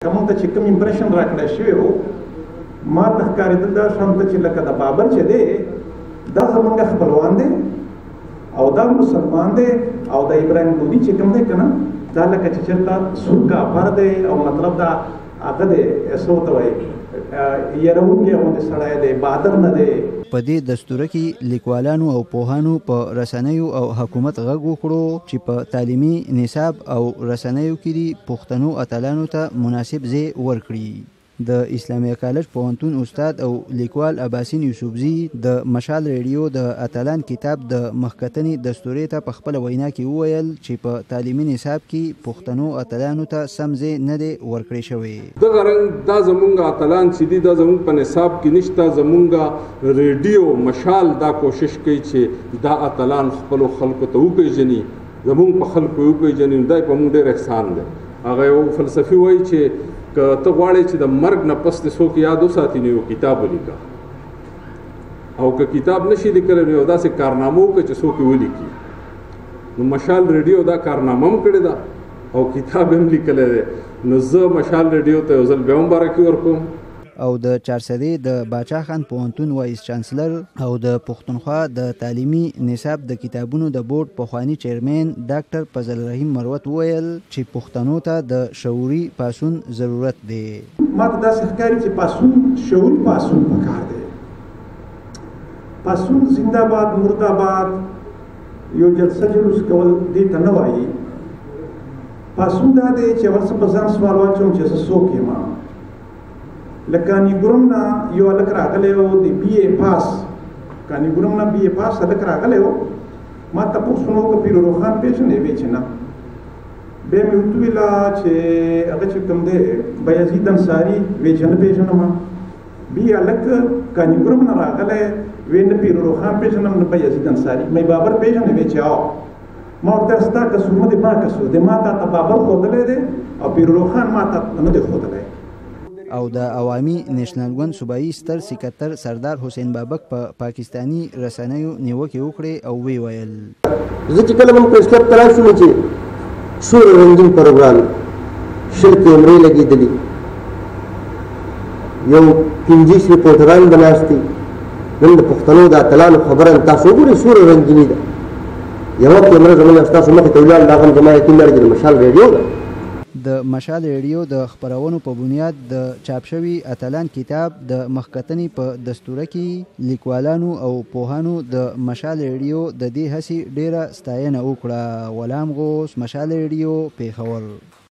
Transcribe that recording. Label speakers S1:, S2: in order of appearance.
S1: کوم ته چې کوم امپریشن راکړی شوی و ما ته ښکارېدل دا شان ته چې لکه د بابر چې دی دا زمونږ خپلوان دی او دا مسلمان دی او د ابراهیم لودي چې کوم دی که نه دا لکه چې چېرته سور کافر دی او مطلب دا هغه دی څه ورته وایي یرونکی غوندې سړی دی بهادر نه دی.
S2: په دې دستوره کې لیکوالانو او پوهانو په رسنیو او حکومت غږ وکړو چې په تعلیمي نصاب او رسنیو کې پښتنو اتلانو ته مناسب ځای ورکړي. د اسلامي کالج پوهنتون استاد او لیکوال اباسین یوسفزي د مشال ریډیو د اتلان کتاب د مخکتنې دستورې ته په خپله وینا کې وویل چې په تعلیمي نصاب کې پښتنو اتلانو ته سم ځای نه دی ورکړی شوی.
S3: دغه رنګ دا زمونږ اتلان چې دي دا زمونږ په نصاب کې نشته. زمونږ ریډیو مشال دا کوشش کوي چې دا اتلان خپلو خلکو ته وپېژني، زمونږ په خلکو وپېژني. دا په موږ ډېر احسان دی. هغه یو فلسفي وایي چې که ته غواړې چې د مرګ نه پس دې څوک یاد وساتي نو یو کتاب ولیکه، او که کتاب نشي لیکلی نو یو داسې کارنامه وکړه چې څوک یې ولیکي. نو مشال ریډیو دا کارنامه هم کړې ده او کتاب هم لیکلی دی. نو زه مشال ریډیو ته یو ځل بیا مبارکي ورکوم.
S2: او د چارسدې د باچا خان پوهنتون وایس چانسلر او د پښتونخوا د تعلیمي نصاب د کتابونو د بورډ پخوانی چیرمن ډاکټر فضل رحیم مروت وویل چې پښتنو ته د شعوري پاسون ضرورت دی.
S1: ما ته داسې ښکاري چې پاسون شعوري پاسون پکار دی. پاسون زنده‌باد مرده‌باد یو جلسه جلوس کول دې ته نه وایي. پاسون دا دی چې اول څه په ځان سوال واچوم چې زه څوک یم. لکه کانیګورم نه یو هلک راغلی و د بي اے پاس، کانیګورم نه بي اے پاس هلک راغلی و. ما تپوس ونه وکړه پیر روخان پېژنې؟ ویې چې نه. بیا مې ورته وویله چې هغه چې کوم دی بایزید انصاري؟ ویې چې نه پېژنم. بي هلک کانیګورم نه راغلی ویې نه پیر روخان پېژنم نه بایزید انصاري. مې بابر پېژنې؟ ویې چې او. ما ورته ستا کسور نه دی ما کسور دی. ما تا ته بابر ښودلی دی او پیر روخان ما ته نه دی ښودلی.
S2: او د عوامي نیشنل ګوند صوبایي ستر سکرتر سردار حسین بابک په پاکستانی رسنیو نیوکې وکړې او وی ویل
S4: زه چې کله موږ پریس کلب ته راشوم چې سور رنګین پروګرام شل کیمرې لګېدلي، یو 25 ریپورټران به ناست دي. نن د پښتنو د اتلانو خبره تاسو وګورئ، سور رنګیني ده. یوه کیمره زموږ ستاسو مخې ته ولاړ، دا هم زما یقین لري چې د مشال ریډیو ده.
S2: د مشال ریډیو د خپرونو په بنیاد د چاپ شوي اتلان کتاب د مخکتنې په دستوره کې لیکوالانو او پوهانو د مشال ریډیو د دې هڅې ډیره ستاینه وکړه. غلام غوث، مشال ریډیو، پیښور.